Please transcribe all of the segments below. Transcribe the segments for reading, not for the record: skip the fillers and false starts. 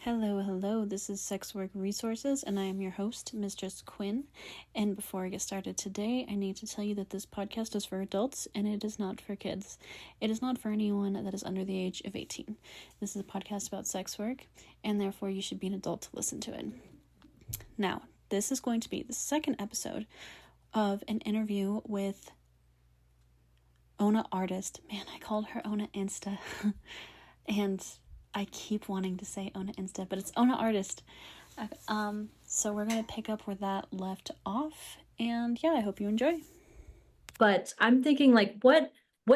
Hello, hello. This is Sex Work Resources, and I am your host, Mistress Quinn. And before I get started today, I need to tell you that this podcast is for adults and it is not for kids. It is not for anyone that is under the age of 18. This is a podcast about sex work, and therefore you should be an adult to listen to it. Now, this is going to be the second episode of an interview with Ona Artist. Man, I called her Ona Insta. And I keep wanting to say Ona Insta, but it's Ona Artist. So we're going to pick up where that left off. And yeah, I hope you enjoy. But I'm thinking, like, what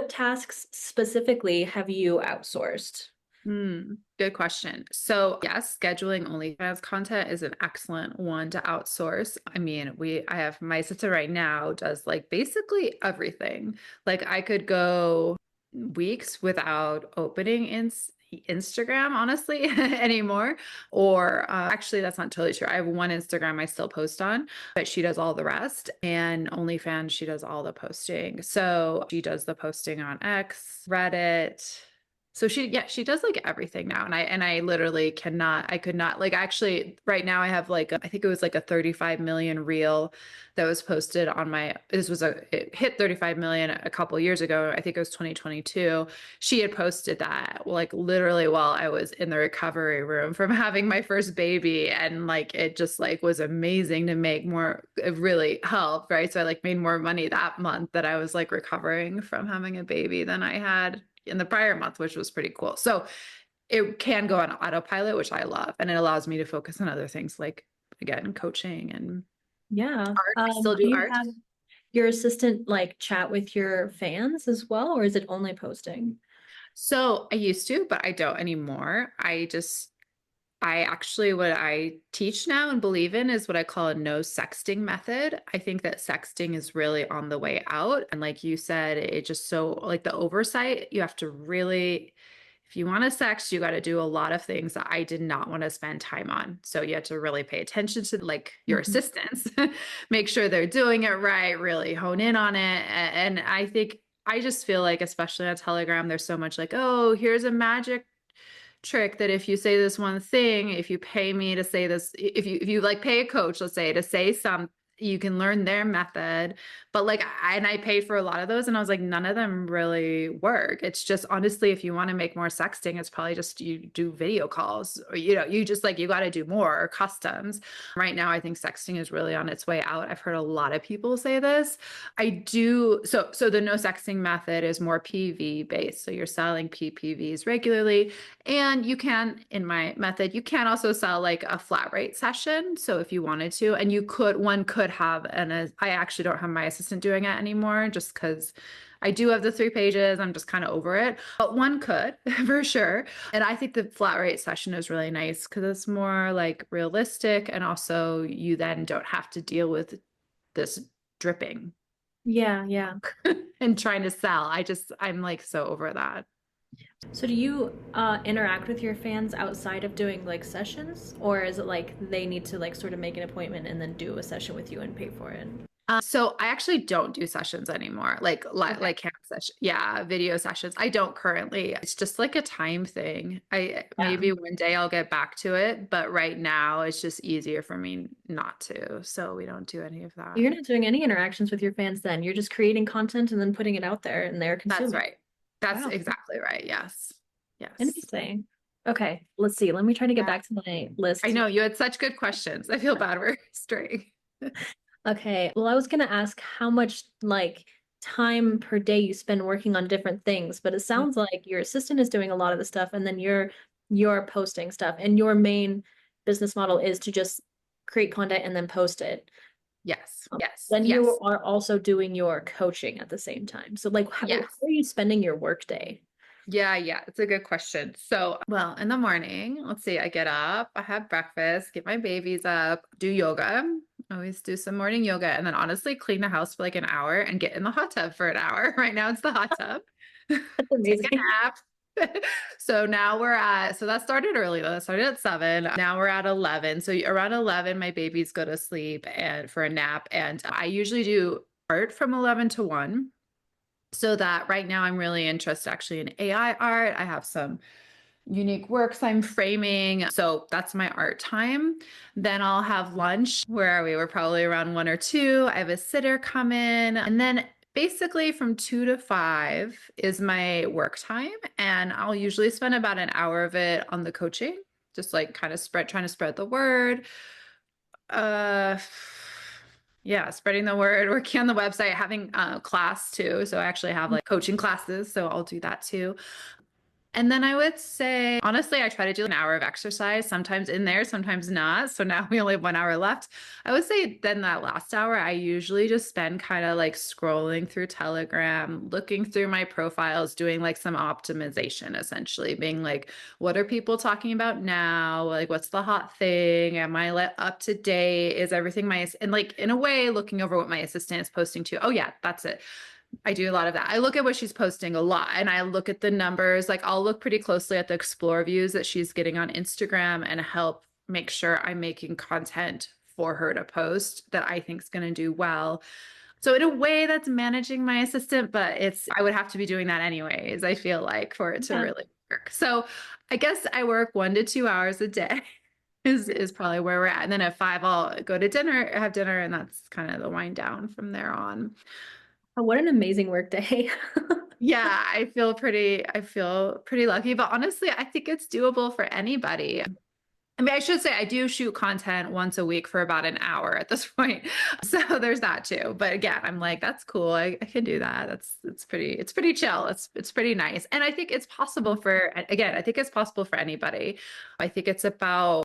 tasks specifically have you outsourced? Good question. So yes, scheduling OnlyFans content is an excellent one to outsource. I mean, I have my sister right now does like basically everything. Like I could go weeks without opening Instagram, honestly, anymore. Or actually, that's not totally true. I have one Instagram I still post on, but she does all the rest. And OnlyFans, she does all the posting. So she does the posting on X, Reddit. So she does like everything now. And I literally I could not like actually right now I have like, I think it was like a 35 million reel that was posted on it hit 35 million a couple years ago. I think it was 2022. She had posted that like literally while I was in the recovery room from having my first baby. And like, it just like was amazing to make more, it really helped. Right. So I like made more money that month that I was like recovering from having a baby than I had in the prior month, which was pretty cool. So it can go on autopilot, which I love. And it allows me to focus on other things like, again, coaching and art. I still do you art. have your assistant like chat with your fans as well, or is it only posting? So I used to, but I don't anymore. What I teach now and believe in is what I call a no-sexting method. I think that sexting is really on the way out. And like you said, it just so like the oversight, you have to really, if you want to sex, you got to do a lot of things that I did not want to spend time on. So you have to really pay attention to like your assistants, make sure they're doing it right, really hone in on it. And I just feel like, especially on Telegram, there's so much like, oh, here's a magic trick that if you say this one thing, if you pay me to say this, if you like pay a coach, let's say, to say some, you can learn their method. But like, I paid for a lot of those and I was like, none of them really work. It's just honestly, if you want to make more sexting, it's probably just you do video calls or, you just like, you got to do more or customs. Right now, I think sexting is really on its way out. I've heard a lot of people say this. I do. So the no sexting method is more PV based. So you're selling PPVs regularly. And you can, in my method, you can also sell like a flat rate session. So if you wanted to, and one could have, I actually don't have my assistant doing it anymore just because I do have the 3 pages. I'm just kind of over it, but one could for sure. And I think the flat rate session is really nice because it's more like realistic. And also you then don't have to deal with this dripping. Yeah. And trying to sell. I'm like so over that. So do you interact with your fans outside of doing like sessions, or is it like they need to like sort of make an appointment and then do a session with you and pay for it? So I actually don't do sessions anymore, like camp session, video sessions. I don't currently. It's just like a time thing. Maybe one day I'll get back to it, but right now it's just easier for me not to. So we don't do any of that. You're not doing any interactions with your fans then. You're just creating content and then putting it out there and they're consuming. That's right. That's exactly right. Yes. Interesting. Okay, let's see. Let me try to get back to my list. I know you had such good questions. I feel bad we're straying. Okay. Well, I was going to ask how much like time per day you spend working on different things, but it sounds like your assistant is doing a lot of the stuff and then you're posting stuff and your main business model is to just create content and then post it. Yes. Then you are also doing your coaching at the same time. So like how are you spending your work day? Yeah, it's a good question. So, well, in the morning, let's see, I get up, I have breakfast, get my babies up, do yoga, always do some morning yoga, and then honestly clean the house for like an hour and get in the hot tub for an hour. Right now it's the hot tub. That's amazing. Take a nap. So that started early though. That started at 7. Now we're at 11. So around 11, my babies go to sleep and for a nap. And I usually do art from 11 to 1. So that right now I'm really interested actually in AI art. I have some unique works I'm framing. So that's my art time. Then I'll have lunch. Where are we? We're probably around 1 or 2. I have a sitter come in. And then basically from 2 to 5 is my work time. And I'll usually spend about an hour of it on the coaching, just like kind of trying to spread the word. Yeah, spreading the word, working on the website, having class too. So I actually have like coaching classes. So I'll do that too. And then I would say, honestly, I try to do an hour of exercise, sometimes in there, sometimes not. So now we only have 1 hour left. I would say then that last hour, I usually just spend kind of like scrolling through Telegram, looking through my profiles, doing like some optimization, essentially being like, what are people talking about now? Like, what's the hot thing? Am I up to date? Is everything and like in a way, looking over what my assistant is posting too. Oh yeah, that's it. I do a lot of that. I look at what she's posting a lot and I look at the numbers. Like I'll look pretty closely at the explore views that she's getting on Instagram and help make sure I'm making content for her to post that I think is going to do well. So in a way that's managing my assistant, but I would have to be doing that anyways, I feel like, for it to really work. So I guess I work 1 to 2 hours a day is probably where we're at. And then at 5, I'll go to dinner, have dinner, and that's kind of the wind down from there on. Oh, what an amazing work day. Yeah, I feel pretty lucky, but honestly, I think it's doable for anybody. I mean, I should say I do shoot content once a week for about an hour at this point. So there's that too. But again, I'm like, that's cool. I can do that. It's pretty chill. It's pretty nice. And I think it's possible I think it's possible for anybody. I think it's about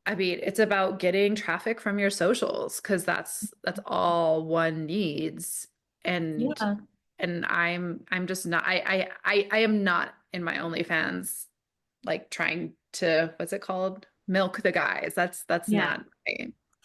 getting traffic from your socials because that's all one needs. And Yeah. I'm just not I am not in my OnlyFans like trying to, what's it called? Milk the guys. That's Yeah.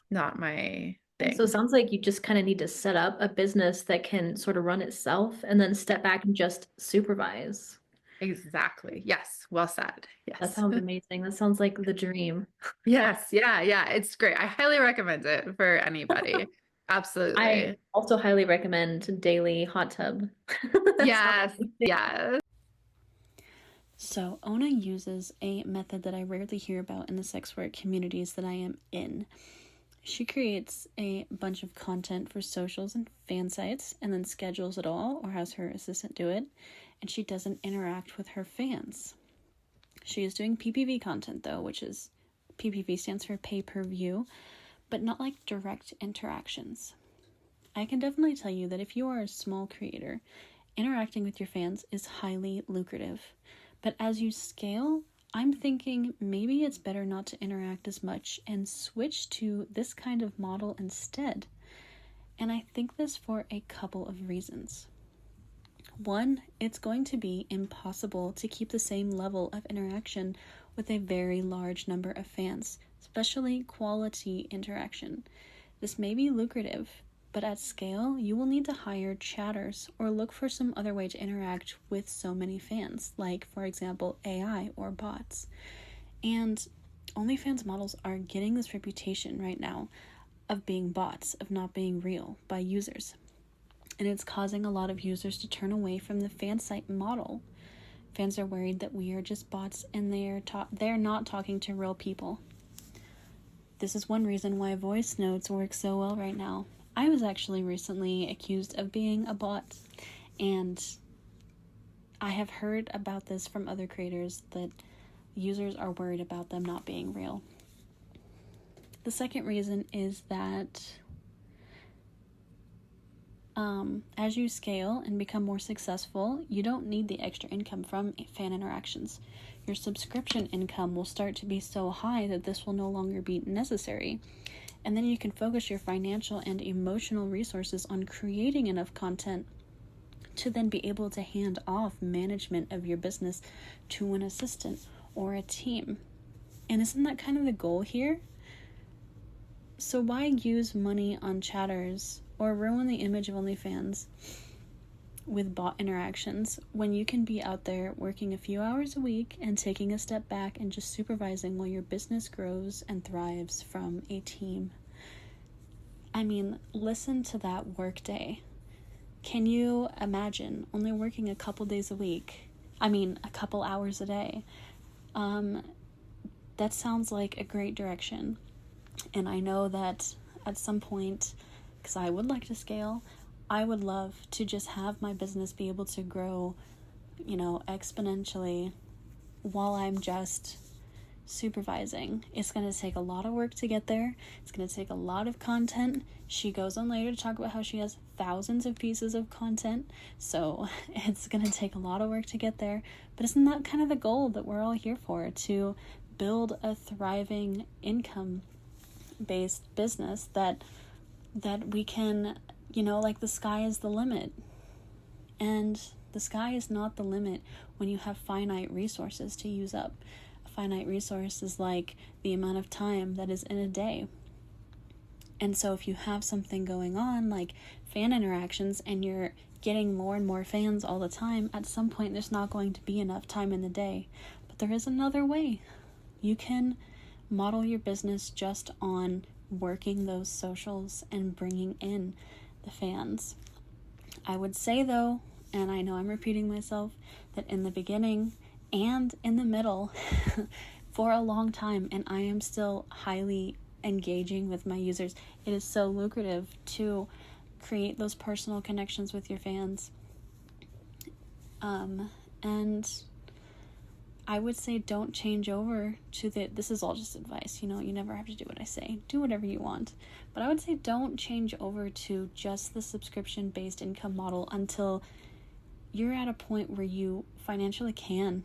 not my thing. So it sounds like you just kind of need to set up a business that can sort of run itself and then step back and just supervise. Exactly. Yes. Well said. That Yes. sounds amazing. That sounds like the dream. Yes. Yeah. Yeah. It's great. I highly recommend it for anybody. Absolutely. I also highly recommend daily hot tub. Yes. Yes. So, Ona uses a method that I rarely hear about in the sex work communities that I am in. She creates a bunch of content for socials and fan sites and then schedules it all or has her assistant do it, and she doesn't interact with her fans. She is doing PPV content though, which is PPV stands for pay per view, but not like direct interactions. I can definitely tell you that if you are a small creator, interacting with your fans is highly lucrative. But as you scale, I'm thinking maybe it's better not to interact as much and switch to this kind of model instead. And I think this for a couple of reasons. One, it's going to be impossible to keep the same level of interaction with a very large number of fans, especially quality interaction. This may be lucrative, but at scale, you will need to hire chatters or look for some other way to interact with so many fans, like, for example, AI or bots. And OnlyFans models are getting this reputation right now of being bots, of not being real by users. And it's causing a lot of users to turn away from the fan site model. Fans are worried that we are just bots and they're not talking to real people. This is one reason why voice notes work so well right now. I was actually recently accused of being a bot, and I have heard about this from other creators that users are worried about them not being real. The second reason is that as you scale and become more successful, you don't need the extra income from fan interactions. Your subscription income will start to be so high that this will no longer be necessary. And then you can focus your financial and emotional resources on creating enough content to then be able to hand off management of your business to an assistant or a team. And isn't that kind of the goal here? So why use money on chatters or ruin the image of OnlyFans with bot interactions when you can be out there working a few hours a week and taking a step back and just supervising while your business grows and thrives from a team? I mean, listen to that work day. Can you imagine only working a couple days a week? I mean, a couple hours a day, That sounds like a great direction. And I know that at some point, because I would like to scale, I would love to just have my business be able to grow, exponentially while I'm just supervising. It's going to take a lot of work to get there. It's going to take a lot of content. She goes on later to talk about how she has thousands of pieces of content. So it's going to take a lot of work to get there. But isn't that kind of the goal that we're all here for? To build a thriving income-based business that we can, like the sky is the limit. And the sky is not the limit when you have finite resources to use up. A finite resource is like the amount of time that is in a day. And so if you have something going on like fan interactions and you're getting more and more fans all the time, at some point there's not going to be enough time in the day. But there is another way. You can model your business just on working those socials and bringing in the fans. I would say though, and I know I'm repeating myself, that in the beginning and in the middle for a long time, and I am still highly engaging with my users, it is so lucrative to create those personal connections with your fans. And I would say don't change over to this is all just advice, you never have to do what I say. Do whatever you want. But I would say don't change over to just the subscription-based income model until you're at a point where you financially can,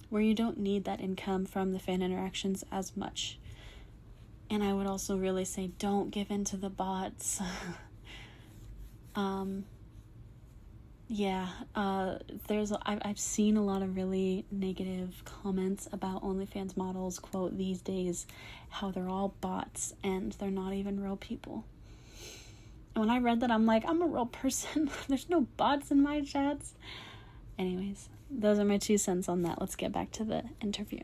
where you don't need that income from the fan interactions as much. And I would also really say don't give in to the bots. I've seen a lot of really negative comments about OnlyFans models, quote, these days, how they're all bots and they're not even real people. And when I read that, I'm like, I'm a real person. There's no bots in my chats. Anyways, those are my 2 cents on that. Let's get back to the interview.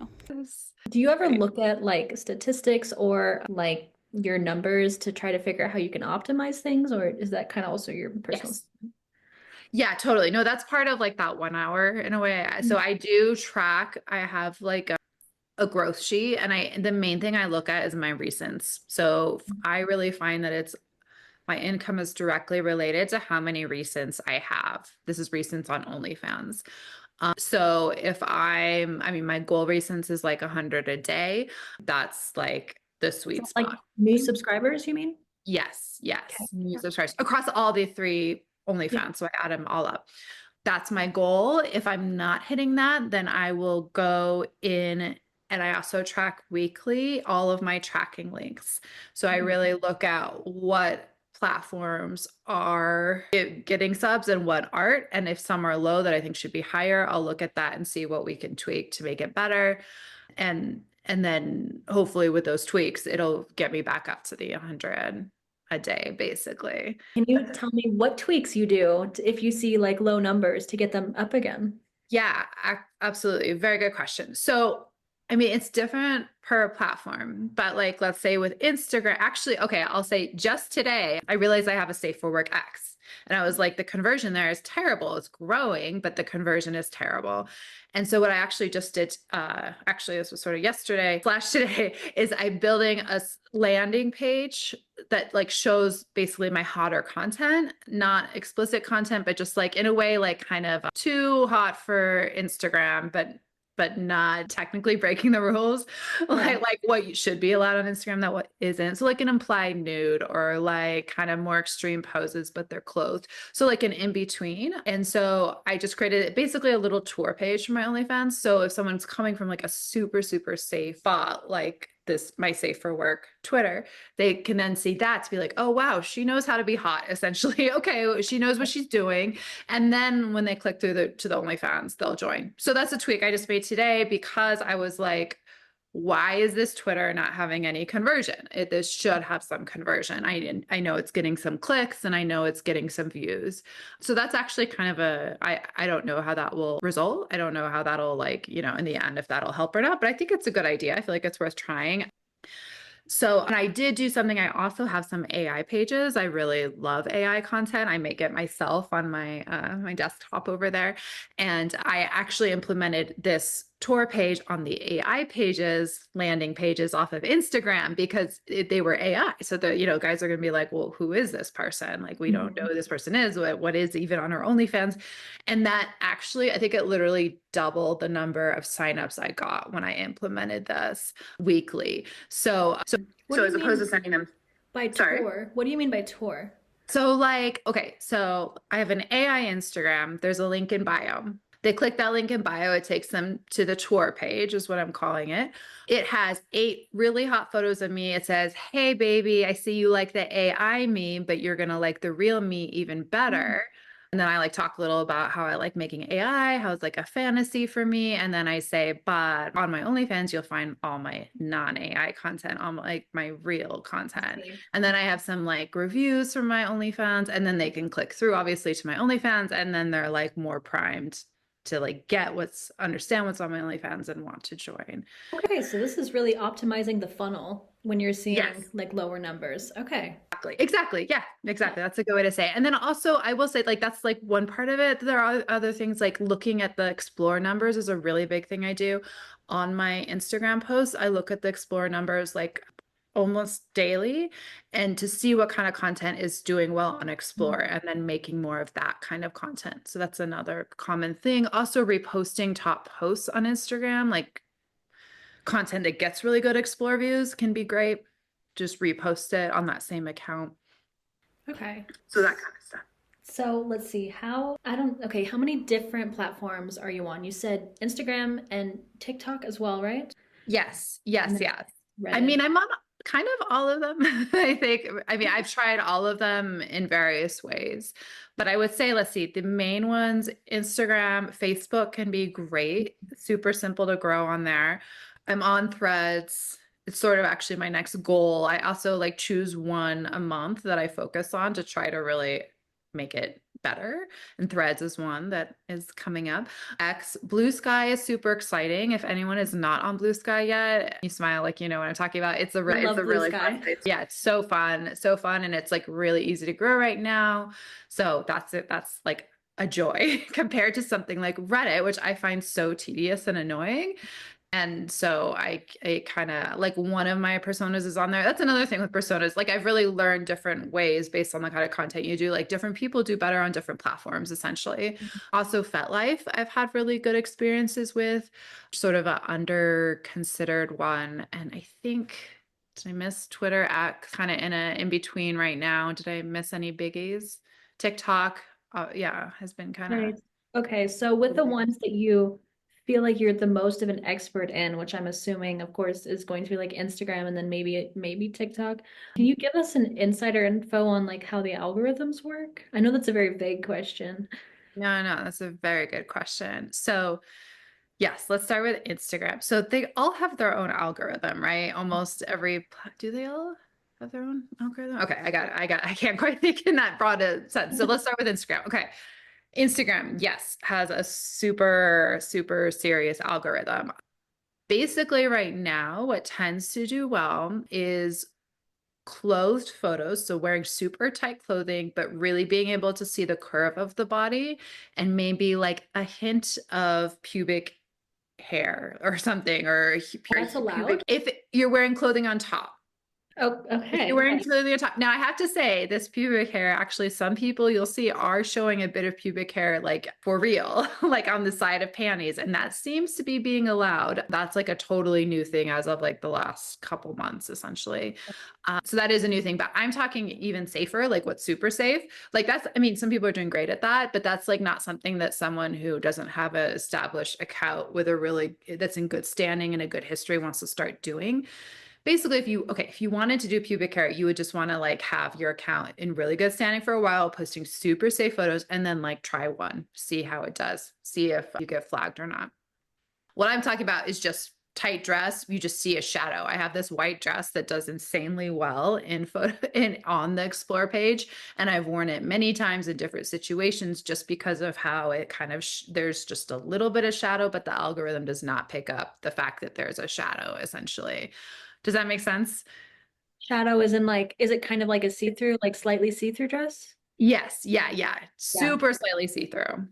Do you ever look at like statistics or like your numbers to try to figure out how you can optimize things, or is that kind of also your personal? Yes. Yeah, totally. No, that's part of like that 1 hour in a way. So I do track, I have like a growth sheet, and the main thing I look at is my recents. So I really find that my income is directly related to how many recents I have. This is recents on OnlyFans. So if my goal recents is like 100 a day. That's like the sweet spot. Like new subscribers, you mean? Yes. Okay. New subscribers across all the 3 OnlyFans. Yeah. So I add them all up. That's my goal. If I'm not hitting that, then I will go in, and I also track weekly all of my tracking links. So I really look at what platforms are getting subs and what aren't. And if some are low that I think should be higher, I'll look at that and see what we can tweak to make it better. And then hopefully with those tweaks, it'll get me back up to the 100 a day, basically. Can you tell me what tweaks you do if you see like low numbers to get them up again? Yeah, absolutely. Very good question. So, it's different per platform, but like, let's say with Instagram, actually, okay, I'll say just today, I realized I have a Safe for Work X. And I was like, the conversion there is terrible. It's growing, but the conversion is terrible. And so what I actually just did, actually this was sort of yesterday / today, is I'm building a landing page that like shows basically my hotter content, not explicit content, but just like in a way, like kind of too hot for Instagram, but not technically breaking the rules, like what should be allowed on Instagram that what isn't. So like an implied nude or like kind of more extreme poses, but they're clothed. So like an in between. And so I just created basically a little tour page for my OnlyFans. So if someone's coming from like a super, super safe spot, like this, my Safe for Work Twitter, they can then see that to be like, oh, wow, she knows how to be hot, essentially. Okay, she knows what she's doing. And then when they click through to the OnlyFans, they'll join. So that's a tweak I just made today because I was like, why is this Twitter not having any conversion? This should have some conversion. I know it's getting some clicks and I know it's getting some views. So that's actually kind of I don't know how that will result. I don't know how that'll like, in the end, if that'll help or not, but I think it's a good idea. I feel like it's worth trying. So, and I did do something. I also have some AI pages. I really love AI content. I make it myself on my my desktop over there. And I actually implemented this tour page on the AI pages, landing pages off of Instagram because they were AI. So the, guys are going to be like, well, who is this person? Like, we don't know who this person is. What is even on her OnlyFans? And that actually, I think it literally doubled the number of signups I got when I implemented this weekly. So as opposed to sending them by tour, what do you mean by tour? So okay, so I have an AI Instagram. There's a link in bio. They click that link in bio. It takes them to the tour page, is what I'm calling it. It has 8 really hot photos of me. It says, hey, baby, I see you like the AI me, but you're going to like the real me even better. And then I talk a little about how I like making AI, how it's like a fantasy for me. And then I say, but on my OnlyFans, you'll find all my non-AI content, all my real content. And then I have some reviews from my OnlyFans, and then they can click through obviously to my OnlyFans. And then they're more primed to understand what's on my OnlyFans and want to join. Okay, so this is really optimizing the funnel when you're seeing lower numbers. Okay. Exactly. Yeah, exactly. That's a good way to say it. And then also I will say that's one part of it. There are other things looking at the explore numbers is a really big thing I do on my Instagram posts. I look at the explore numbers almost daily and to see what kind of content is doing well on explore and then making more of that kind of content. So that's another common thing. Also reposting top posts on Instagram, content that gets really good explore views can be great. Just repost it on that same account. Okay. So that kind of stuff. So let's see how many different platforms are you on? You said Instagram and TikTok as well, right? Yes. Reddit. I mean, I'm on kind of all of them. I've tried all of them in various ways, but I would say, let's see, the main ones, Instagram, Facebook can be great. Super simple to grow on there. I'm on Threads. It's sort of actually my next goal. I also choose one a month that I focus on to try to really make it better. And Threads is one that is coming up. Blue Sky is super exciting. If anyone is not on Blue Sky yet, you smile what I'm talking about. It's a really fun place. Yeah, it's so fun. And it's really easy to grow right now. So that's it. That's a joy compared to something like Reddit, which I find so tedious and annoying. And so I kind of one of my personas is on there. That's another thing with personas. I've really learned different ways based on the kind of content you do. Different people do better on different platforms, essentially. Also, FetLife, I've had really good experiences with, sort of an under considered one. And I think, did I miss Twitter? Kind of in between right now. Did I miss any biggies? TikTok, has been kind of. Right. Okay, so with the ones that you feel like you're the most of an expert in, which I'm assuming, of course, is going to be Instagram and then maybe TikTok. Can you give us an insider info on how the algorithms work? I know that's a very vague question. No, that's a very good question. So yes, let's start with Instagram. So they all have their own algorithm, right? Almost do they all have their own algorithm? Okay, I can't quite think in that broad a sense. So let's start with Instagram. Okay. Instagram, yes, has a super, super serious algorithm. Basically, right now, what tends to do well is clothed photos. So wearing super tight clothing, but really being able to see the curve of the body and maybe a hint of pubic hair or something, or That's allowed if you're wearing clothing on top. Oh, okay. If you're wearing clothing on top. Now, I have to say, this pubic hair, actually, some people you'll see are showing a bit of pubic hair, for real, on the side of panties. And that seems to be being allowed. That's a totally new thing as of the last couple months, essentially. So that is a new thing. But I'm talking even safer, what's super safe. Some people are doing great at that, but that's not something that someone who doesn't have an established account with that's in good standing and a good history wants to start doing. Basically, if you wanted to do pubic hair, you would just want to have your account in really good standing for a while, posting super safe photos, and then try one, see how it does, see if you get flagged or not. What I'm talking about is just tight dress. You just see a shadow. I have this white dress that does insanely well on the explore page, and I've worn it many times in different situations just because of how it kind of there's just a little bit of shadow, but the algorithm does not pick up the fact that there's a shadow, essentially. Does that make sense? Shadow is is it kind of a see-through, slightly see-through dress? Yes. Yeah. Super slightly see-through.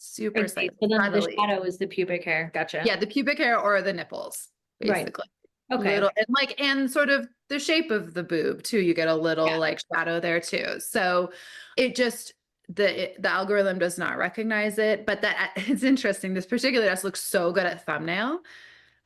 super Okay, so then the subtly. shadow is the pubic hair. Gotcha. Yeah, the pubic hair or the nipples, Right. basically. Okay. Little and like and sort of the shape of the boob too. You get a little like shadow there too. So it just the algorithm does not recognize it, but that it's interesting. This particular dress looks so good at thumbnail.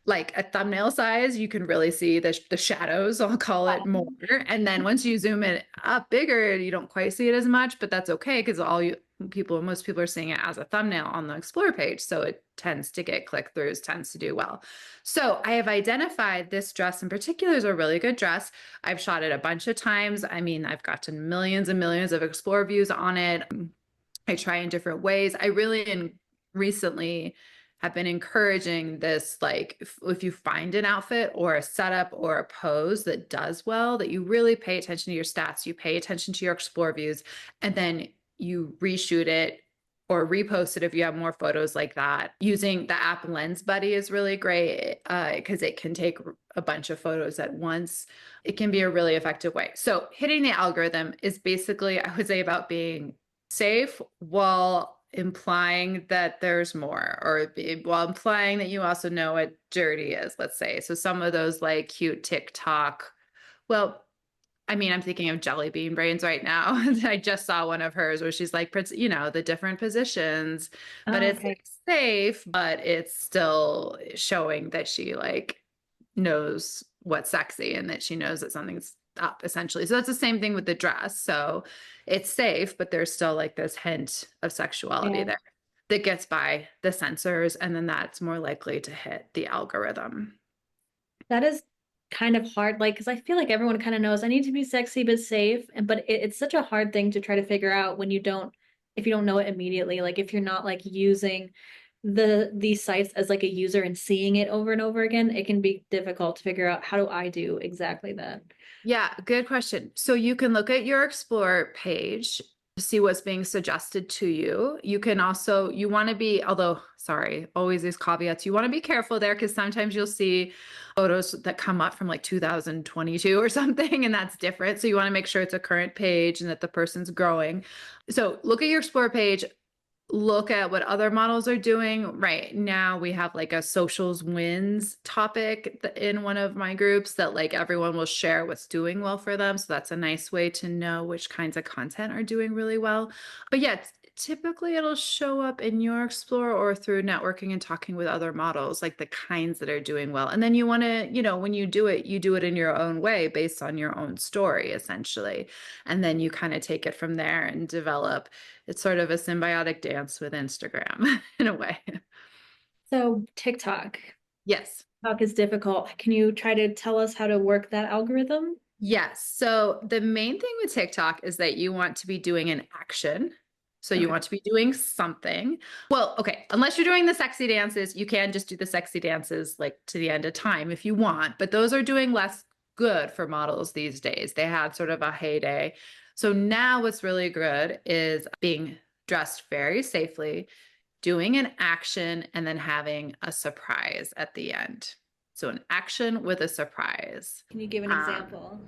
Like at thumbnail size, you can really see the shadows, I'll call it more. And then once you zoom it up bigger, you don't quite see it as much, but that's okay because most people are seeing it as a thumbnail on the Explore page. So it tends to get click throughs, tends to do well. So I have identified this dress in particular is a really good dress. I've shot it a bunch of times. I mean, I've gotten millions and millions of Explore views on it. I try in different ways. I really recently have been encouraging this, like if you find an outfit or a setup or a pose that does well, that you really pay attention to your stats, you pay attention to your Explore views, and then you reshoot it or repost it if you have more photos like that. Using the app Lens Buddy is really great because it can take a bunch of photos at once. It can be a really effective way. So hitting the algorithm is basically, I would say, about being safe while implying that there's more, or while implying that you also know what dirty is, let's say. So some of those like cute TikTok, well, I mean, I'm thinking of Jelly Bean Brains right now. I just saw one of hers where she's like, the different positions, but Oh, it's okay. like safe, but it's still showing that she like knows what's sexy and that she knows that something's up essentially. So that's the same thing with the dress. So it's safe, but there's still like this hint of sexuality Yeah. there that gets by the sensors. And then that's more likely to hit the algorithm. That is kind of hard, like, because I feel like everyone kind of knows I need to be sexy but safe, but it's such a hard thing to try to figure out when if you don't know it immediately, like if you're not like using these sites as like a user and seeing it over and over again, it can be difficult to figure out how do I do exactly that. Yeah, good question. So you can look at your Explore page to see what's being suggested to you. You can also, you want to be, although, sorry, always these caveats, you want to be careful there because sometimes you'll see photos that come up from like 2022 or something, and that's different. So you want to make sure it's a current page and that the person's growing. So look at your Explore page, look at what other models are doing. Right now we have like a socials wins topic in one of my groups that like everyone will share what's doing well for them. So that's a nice way to know which kinds of content are doing really well. But yeah, typically it'll show up in your Explore or through networking and talking with other models, like the kinds that are doing well. And then you want to, when you do it in your own way based on your own story, essentially. And then you kind of take it from there and develop. It's sort of a symbiotic dance with Instagram in a way. So TikTok. Yes. TikTok is difficult. Can you try to tell us how to work that algorithm? Yes. So the main thing with TikTok is that you want to be doing an action. So you Okay. want to be doing something. Well, okay, unless you're doing the sexy dances, you can just do the sexy dances like to the end of time if you want, but those are doing less good for models these days. They had sort of a heyday. So now what's really good is being dressed very safely, doing an action, and then having a surprise at the end. So an action with a surprise. Can you give an example?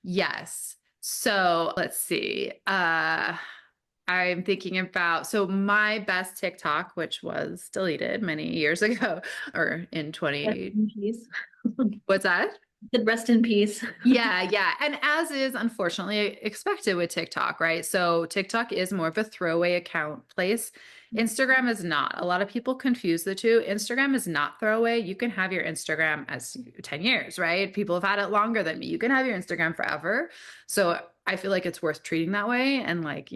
Yes. So let's see. I'm thinking about, so my best TikTok, which was deleted many years ago, or in Rest 20, in peace. what's that? Rest in peace. Yeah, yeah. And as is unfortunately expected with TikTok, right? So TikTok is more of a throwaway account place. Instagram is not. A lot of people confuse the two. Instagram is not throwaway. You can have your Instagram as 10 years, right? People have had it longer than me. You can have your Instagram forever. So I feel like it's worth treating that way and like,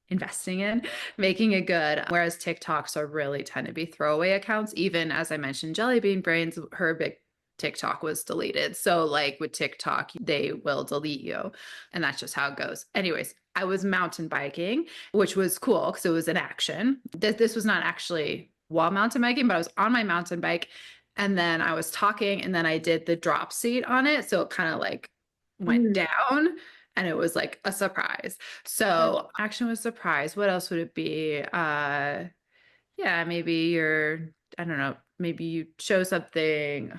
investing in making it good. Whereas TikToks are really tend to be throwaway accounts. Even as I mentioned, Jelly Bean Brains, her big TikTok was deleted. So like with TikTok, they will delete you. And that's just how it goes. Anyways, I was mountain biking, which was cool because it was an action. This was not actually while mountain biking, but I was on my mountain bike and then I was talking and then I did the drop seat on it. So it kind of like went down and it was like a surprise. So action was surprise. What else would it be? Yeah, maybe I don't know, maybe you show something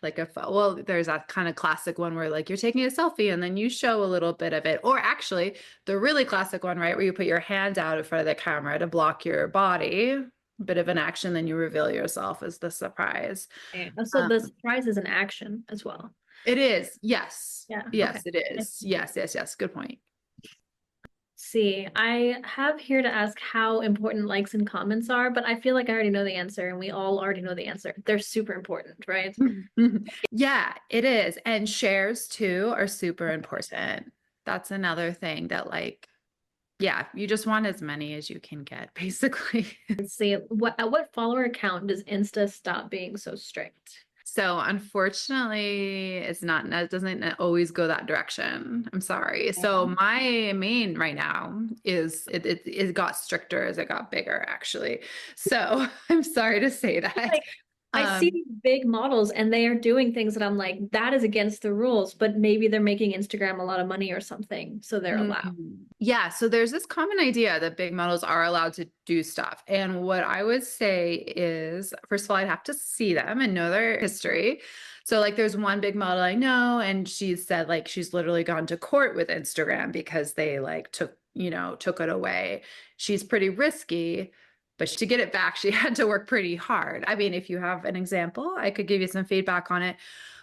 like well, there's that kind of classic one where like you're taking a selfie and then you show a little bit of it. Or actually the really classic one, right, where you put your hand out in front of the camera to block your body, a bit of an action, then you reveal yourself as the surprise. Okay. So the surprise is an action as well. It is. Yes. Yeah. Yes, Okay. it is. Yes. Good point. See, I have here to ask how important likes and comments are, but I feel like I already know the answer and we all already know the answer. They're super important, right? Yeah, it is. And shares too are super important. That's another thing that like, yeah, you just want as many as you can get, basically. Let's see, at what follower count does Insta stop being so strict? So unfortunately, it doesn't always go that direction. I'm sorry. So my main right now is it got stricter as it got bigger, actually. So I'm sorry to say that. Like, I see these big models and they are doing things that I'm like, that is against the rules, but maybe they're making Instagram a lot of money or something, so they're allowed. Yeah, so there's this common idea that big models are allowed to do stuff. And what I would say is, first of all, I'd have to see them and know their history. So like there's one big model I know, and she said like she's literally gone to court with Instagram because they like took it away. She's pretty risky. But to get it back, she had to work pretty hard. I mean, if you have an example, I could give you some feedback on it.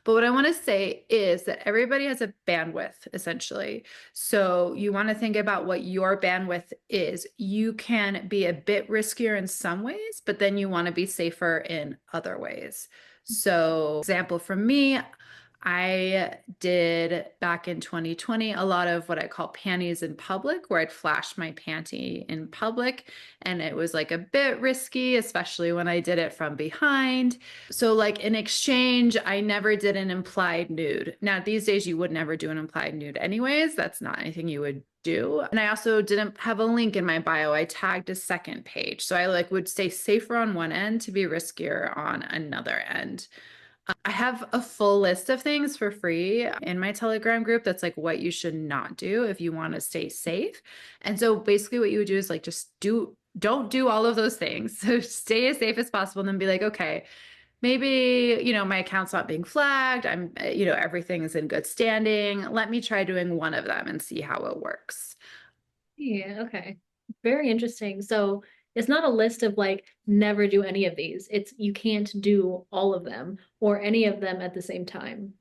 But what I want to say is that everybody has a bandwidth, essentially. So you want to think about what your bandwidth is. You can be a bit riskier in some ways, but then you want to be safer in other ways. So, example from me, I did back in 2020 a lot of what I call panties in public, where I'd flash my panty in public. And it was like a bit risky, especially when I did it from behind. So, like in exchange, I never did an implied nude. Now, these days, you would never do an implied nude, anyways. That's not anything you would do. And I also didn't have a link in my bio. I tagged a second page. So I like would stay safer on one end to be riskier on another end. I have a full list of things for free in my Telegram group that's like what you should not do if you want to stay safe. And so basically what you would do is like just don't do all of those things. So stay as safe as possible and then be like, okay, maybe, my account's not being flagged. I'm, everything is in good standing. Let me try doing one of them and see how it works. Yeah, okay. Very interesting. So it's not a list of like, never do any of these. It's you can't do all of them or any of them at the same time.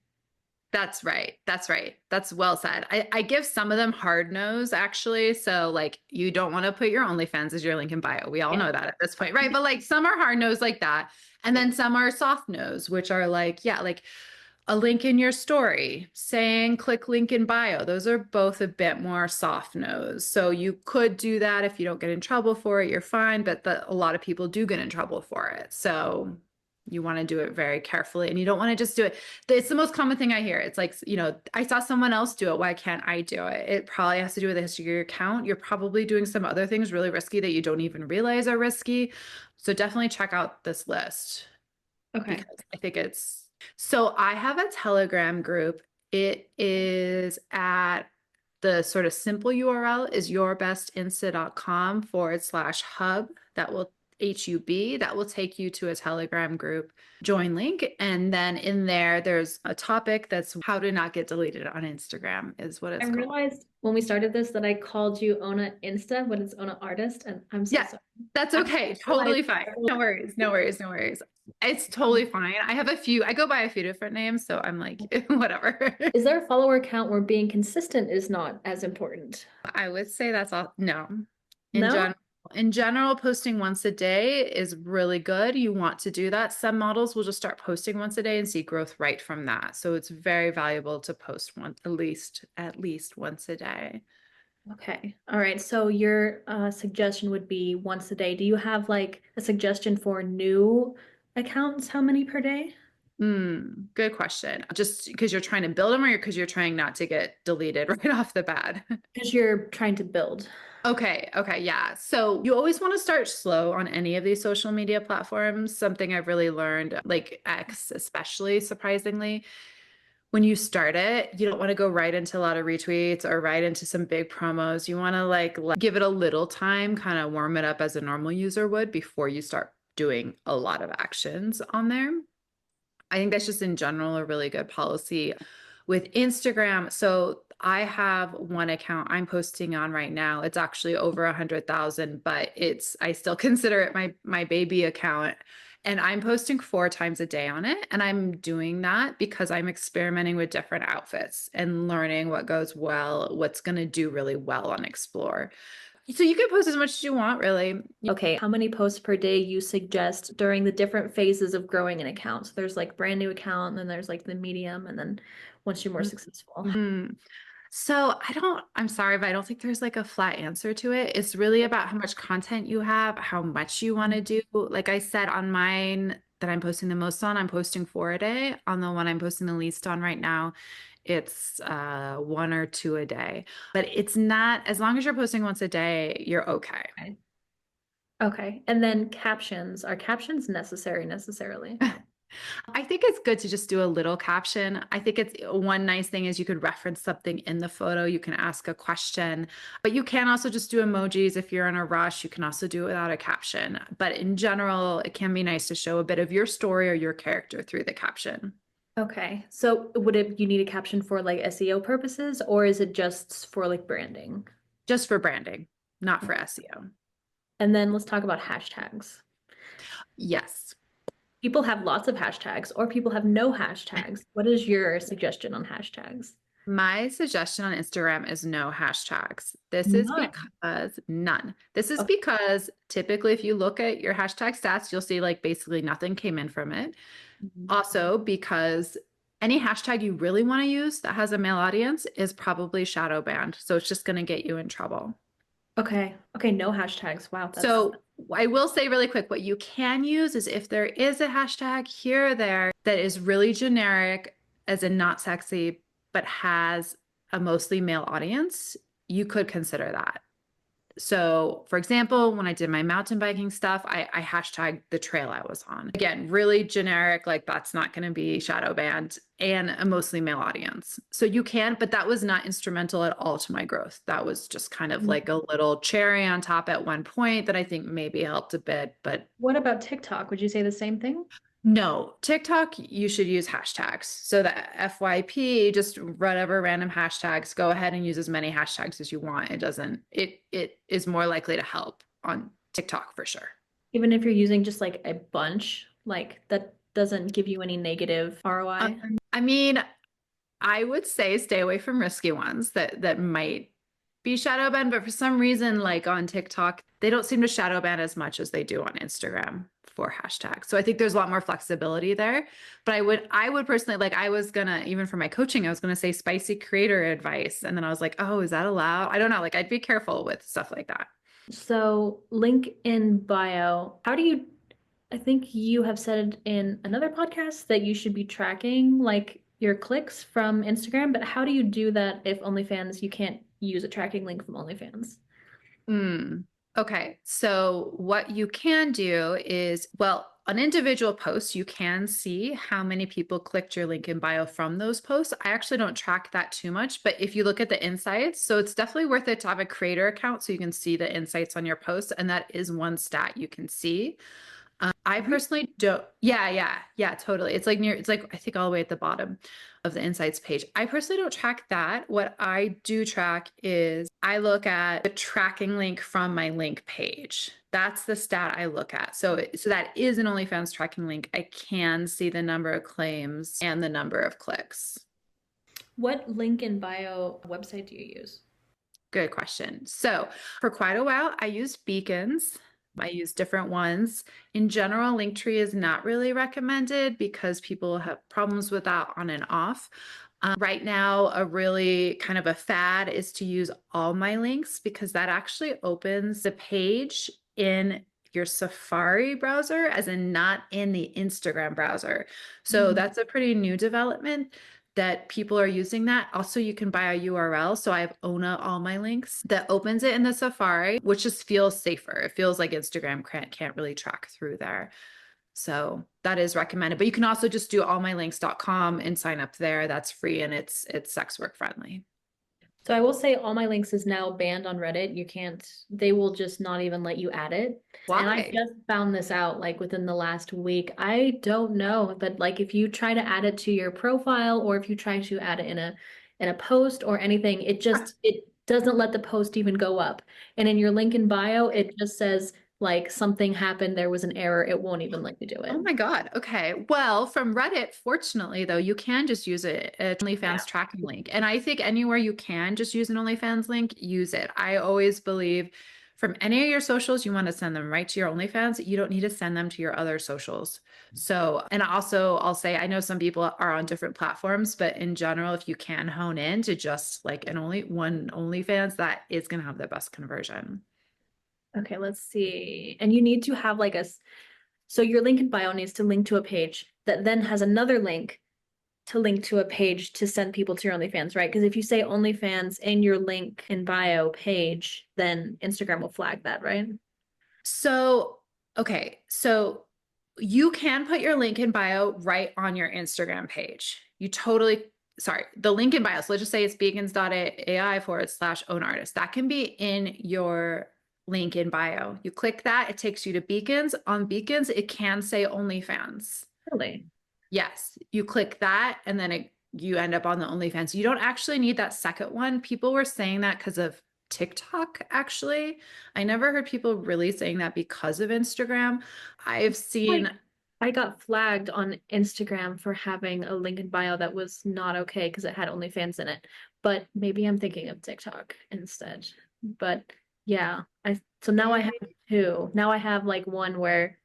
That's right. That's right. That's well said. I give some of them hard no's, actually. So like you don't want to put your OnlyFans as your link in bio. We all know that at this point, right? But like some are hard no's like that. And then some are soft no's, which are like, yeah, like a link in your story saying click link in bio. Those are both a bit more soft no's. So you could do that if you don't get in trouble for it, you're fine. But a lot of people do get in trouble for it. So you want to do it very carefully and you don't want to just do it. It's the most common thing I hear. It's like, I saw someone else do it. Why can't I do it? It probably has to do with the history of your account. You're probably doing some other things really risky that you don't even realize are risky. So definitely check out this list. Okay. Because I think so I have a Telegram group. It is at the sort of simple URL is yourbestinsta.com/hub. That will HUB. That will take you to a Telegram group join link. And then in there's a topic that's how to not get deleted on Instagram is what it's called. I realized when we started this that I called you Ona Insta, but it's Ona Artist. And I'm so sorry. That's okay. Totally fine. No worries. It's totally fine. I go by a few different names. So I'm like, whatever. Is there a follower count where being consistent is not as important? I would say that's all. No. No? In general, posting once a day is really good. You want to do that. Some models will just start posting once a day and see growth right from that. So it's very valuable to post at least once a day. Okay. All right. So your suggestion would be once a day. Do you have like a suggestion for new accounts? How many per day? Good question. Just because you're trying to build them or because you're trying not to get deleted right off the bat? Because you're trying to build. Okay. Yeah. So you always want to start slow on any of these social media platforms. Something I've really learned, like X, especially surprisingly, when you start it, you don't want to go right into a lot of retweets or right into some big promos. You want to like give it a little time, kind of warm it up as a normal user would before you start doing a lot of actions on there. I think that's just in general a really good policy with Instagram. So I have one account I'm posting on right now. It's actually over 100,000, but I still consider it my baby account. And I'm posting 4 times a day on it. And I'm doing that because I'm experimenting with different outfits and learning what goes well, what's going to do really well on Explore. So you can post as much as you want, really. Okay, how many posts per day you suggest during the different phases of growing an account? So there's like brand new account, and then there's like the medium, and then once you're more successful. So I'm sorry, but I don't think there's like a flat answer to it. It's really about how much content you have, how much you want to do. Like I said, on mine that I'm posting the most on, I'm posting 4 a day. On the one I'm posting the least on right now, it's 1 or 2 a day. But it's not, as long as you're posting once a day, you're okay. Okay. And then captions. Are captions necessarily? I think it's good to just do a little caption. I think it's one nice thing is you could reference something in the photo. You can ask a question, but you can also just do emojis. If you're in a rush, you can also do it without a caption. But in general, it can be nice to show a bit of your story or your character through the caption. Okay. So you need a caption for like SEO purposes, or is it just for like branding? Just for branding, not for SEO. And then let's talk about hashtags. Yes. People have lots of hashtags, or people have no hashtags. What is your suggestion on hashtags? My suggestion on Instagram is no hashtags. This None. is because none. This is Okay. because typically if you look at your hashtag stats, you'll see like basically nothing came in from it. Also, because any hashtag you really want to use that has a male audience is probably shadow banned. So it's just going to get you in trouble. Okay. Okay. No hashtags. Wow. So I will say really quick, what you can use is if there is a hashtag here or there that is really generic, as in not sexy, but has a mostly male audience, you could consider that. So, for example, when I did my mountain biking stuff, I hashtagged the trail I was on. Again, really generic, like that's not going to be shadow banned and a mostly male audience. So you can, but that was not instrumental at all to my growth. That was just kind of like a little cherry on top at one point that I think maybe helped a bit. But what about TikTok? Would you say the same thing? no, TikTok, you should use hashtags. So the FYP, just whatever random hashtags, go ahead and use as many hashtags as you want. It is more likely to help on TikTok for sure. Even if you're using just like a bunch, like that doesn't give you any negative ROI? I mean, I would say stay away from risky ones that might be shadow banned, but for some reason, like on TikTok, they don't seem to shadow ban as much as they do on Instagram for hashtags. So I think there's a lot more flexibility there. But I would personally, like I was gonna, even for my coaching, I was gonna say spicy creator advice. And then I was like, oh, is that allowed? I don't know. Like I'd be careful with stuff like that. So link in bio. I think you have said in another podcast that you should be tracking like your clicks from Instagram, but how do you do that if OnlyFans, you can't use a tracking link from OnlyFans? Okay. So what you can do is, well, on individual posts, you can see how many people clicked your link in bio from those posts. I actually don't track that too much, but if you look at the insights, so it's definitely worth it to have a creator account so you can see the insights on your posts. And that is one stat you can see. I personally don't. Yeah, totally. It's like I think all the way at the bottom of the insights page. I personally don't track that. What I do track is I look at the tracking link from my link page. That's the stat I look at. So that is an OnlyFans tracking link. I can see the number of claims and the number of clicks. What link in bio website do you use? Good question. So for quite a while, I used beacons. I use different ones. In general, Linktree is not really recommended because people have problems with that on and off. Right now, a really kind of a fad is to use all my links because that actually opens the page in your Safari browser, as in not in the Instagram browser. So that's a pretty new development that people are using that. Also, you can buy a URL. So I have Ona all my links that opens it in the Safari, which just feels safer. It feels like Instagram can't really track through there. So that is recommended. But you can also just do allmylinks.com and sign up there. That's free and it's sex work friendly. So I will say all my links is now banned on Reddit. You can't, they will just not even let you add it. And I Why? just found this out like within the last week. I don't know, but like if you try to add it to your profile or if you try to add it in a post or anything, it doesn't let the post even go up. And in your link in bio, it just says like something happened, there was an error. It won't even let you do it. Oh my God. Okay. Well, from Reddit, fortunately, though, you can just use it, an OnlyFans tracking link. And I think anywhere you can just use an OnlyFans link, use it. I always believe from any of your socials, you want to send them right to your OnlyFans. You don't need to send them to your other socials. So, and also I'll say, I know some people are on different platforms, but in general, if you can hone in to just like one OnlyFans, that is going to have the best conversion. Okay, let's see. And you need to have like so your link in bio needs to link to a page that then has another link to link to a page to send people to your OnlyFans, right? Because if you say OnlyFans in your link in bio page, then Instagram will flag that, right? So, okay. So you can put your link in bio right on your Instagram page. Sorry, the link in bio. So let's just say it's beacons.ai/Ona Artist. That can be in your link in bio. You click that, it takes you to Beacons. On Beacons, it can say OnlyFans. Really? Yes, you click that and then you end up on the OnlyFans. You don't actually need that second one. People were saying that because of TikTok, actually. I never heard people really saying that because of Instagram. I've seen. Like I got flagged on Instagram for having a link in bio that was not okay because it had OnlyFans in it. But maybe I'm thinking of TikTok instead. But yeah, I so now I have two. Now I have like one where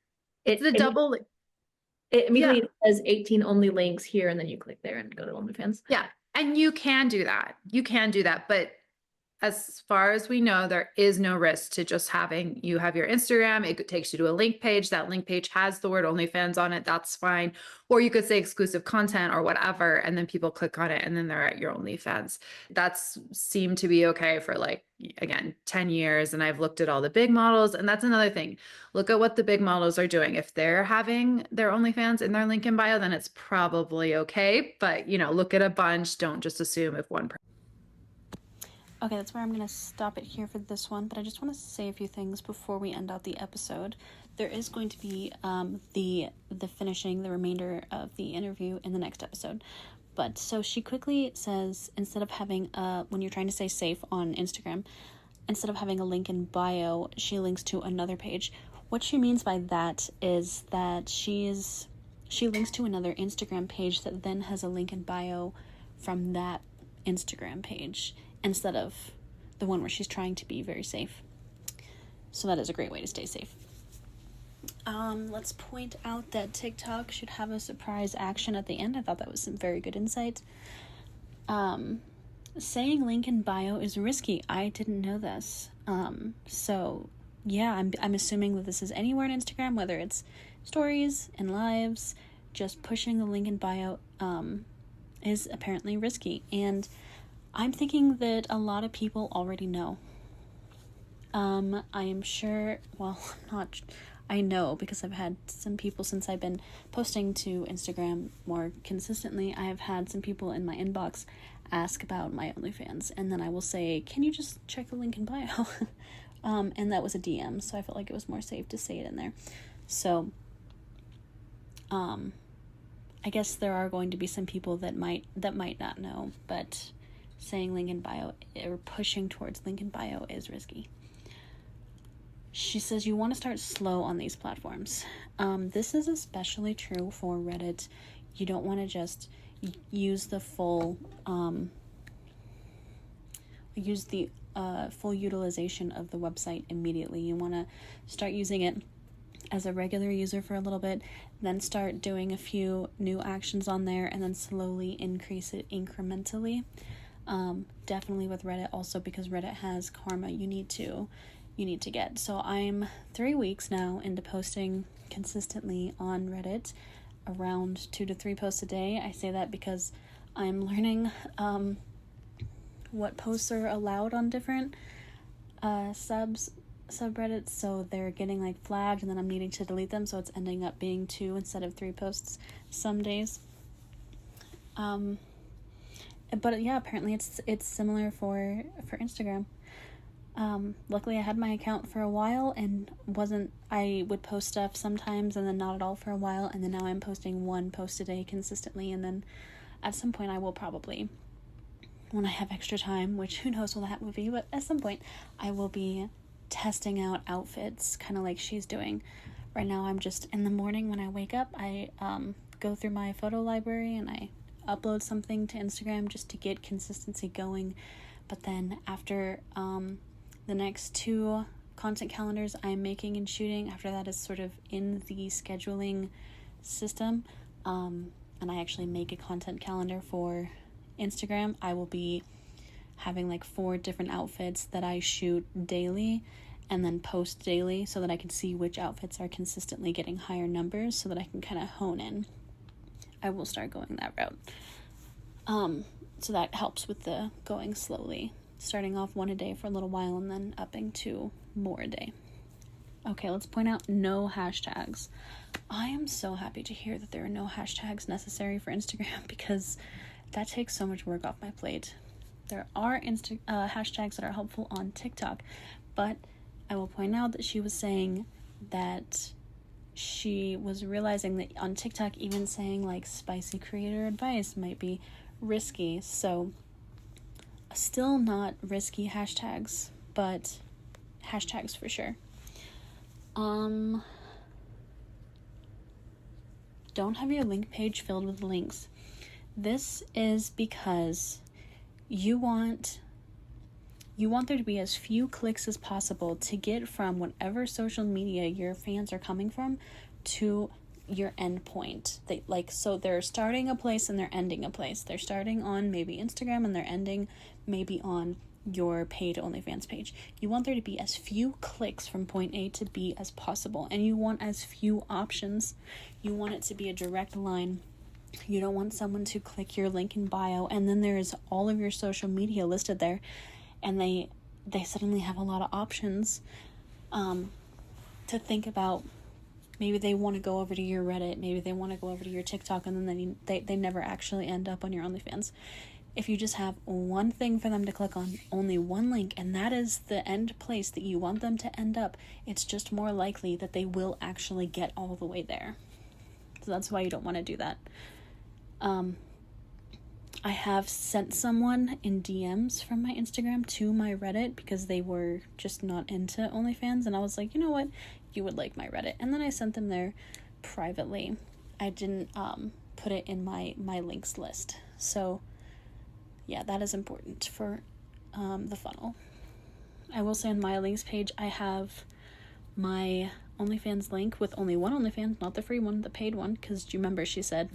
It's the it double. it Yeah. immediately says 18 only links here, and then you click there and go to OnlyFans. Yeah. And you can do that. You can do that. But as far as we know, there is no risk to just having you have your Instagram. It takes you to a link page. That link page has the word OnlyFans on it. That's fine. Or you could say exclusive content or whatever, and then people click on it and then they're at your OnlyFans. That's seemed to be okay for like, again, 10 years. And I've looked at all the big models. And that's another thing. Look at what the big models are doing. If they're having their OnlyFans in their link in bio, then it's probably okay. But, look at a bunch. Don't just assume if one person. Okay, that's where I'm going to stop it here for this one, but I just want to say a few things before we end out the episode. There is going to be the finishing, the remainder of the interview in the next episode. But so she quickly says, instead of having when you're trying to stay safe on Instagram, instead of having a link in bio, she links to another page. What she means by that is that she links to another Instagram page that then has a link in bio from that Instagram page, instead of the one where she's trying to be very safe. So that is a great way to stay safe. Let's point out that TikTok should have a surprise action at the end. I thought that was some very good insight. Saying link in bio is risky. I didn't know this. So yeah, I'm assuming that this is anywhere on Instagram, whether it's stories and lives. Just pushing the link in bio is apparently risky, and I'm thinking that a lot of people already know. I am sure, well, I know because I've had some people, since I've been posting to Instagram more consistently, I have had some people in my inbox ask about my OnlyFans, and then I will say, can you just check the link in bio? And that was a DM, so I felt like it was more safe to say it in there. So, I guess there are going to be some people that might not know, but saying link in bio or pushing towards link in bio is risky. She says you want to start slow on these platforms. This is especially true for Reddit. You don't want to just use the full full utilization of the website immediately. You want to start using it as a regular user for a little bit, then start doing a few new actions on there, and then slowly increase it incrementally. Definitely with Reddit also, because Reddit has karma you need to get. So I'm 3 weeks now into posting consistently on Reddit, around 2 to 3 posts a day. I say that because I'm learning what posts are allowed on different subreddits, so they're getting like flagged, and then I'm needing to delete them, so it's ending up being 2 instead of 3 posts some days. But yeah, apparently it's similar for Instagram. Luckily I had my account for a while and I would post stuff sometimes and then not at all for a while, and then now I'm posting one post a day consistently, and then at some point I will probably, when I have extra time, which who knows when that will be, but at some point I will be testing out outfits, kind of like she's doing. Right now I'm just, in the morning when I wake up, I go through my photo library and I upload something to Instagram just to get consistency going. But then after the next 2 content calendars I'm making and shooting, after that is sort of in the scheduling system, and I actually make a content calendar for Instagram. I will be having like 4 different outfits that I shoot daily and then post daily, so that I can see which outfits are consistently getting higher numbers, so that I can kind of hone in. I will start going that route. So that helps with the going slowly, starting off 1 a day for a little while and then upping to more a day. Okay, let's point out no hashtags. I am so happy to hear that there are no hashtags necessary for Instagram, because that takes so much work off my plate. There are hashtags that are helpful on TikTok, but I will point out that she was saying that she was realizing that on TikTok, even saying like spicy creator advice might be risky. So still not risky hashtags, but hashtags for sure. Don't have your link page filled with links. This is because you want there to be as few clicks as possible to get from whatever social media your fans are coming from to your end point. So they're starting a place and they're ending a place. They're starting on maybe Instagram and they're ending maybe on your paid OnlyFans page. You want there to be as few clicks from point A to B as possible, and you want as few options. You want it to be a direct line. You don't want someone to click your link in bio and then there is all of your social media listed there, and they suddenly have a lot of options to think about. Maybe they want to go over to your Reddit, maybe they want to go over to your TikTok, and then they never actually end up on your OnlyFans. If you just have one thing for them to click on, only one link, and that is the end place that you want them to end up, it's just more likely that they will actually get all the way there. So that's why you don't want to do that. I have sent someone in DMs from my Instagram to my Reddit because they were just not into OnlyFans, and I was like, you know what, you would like my Reddit, and then I sent them there privately. I didn't put it in my links list. So yeah, that is important for the funnel. I will say on my links page I have my OnlyFans link with only one OnlyFans, not the free one, the paid one, because do you remember she said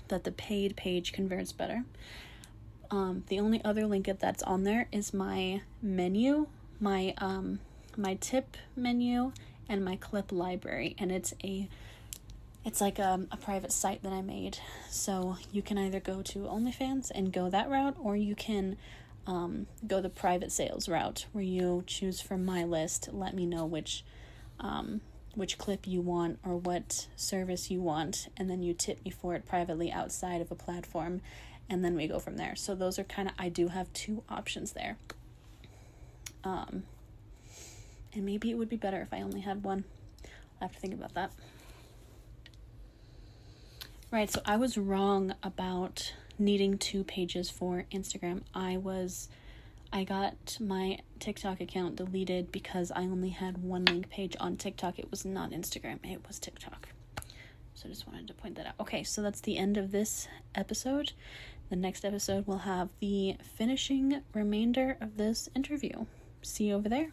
that the paid page converts better. The only other link that's on there is my menu, my tip menu, and my clip library, and it's like a private site that I made. So you can either go to OnlyFans and go that route, or you can go the private sales route, where you choose from my list, let me know which clip you want or what service you want, and then you tip me for it privately outside of a platform, and then we go from there. So those are I do have 2 options there. And maybe it would be better if I only had one. I'll have to think about that. Right, so I was wrong about needing 2 pages for Instagram. I got my TikTok account deleted because I only had 1 link page on TikTok. It was not Instagram, it was TikTok. So I just wanted to point that out. Okay, so that's the end of this episode. The next episode will have the finishing remainder of this interview. See you over there.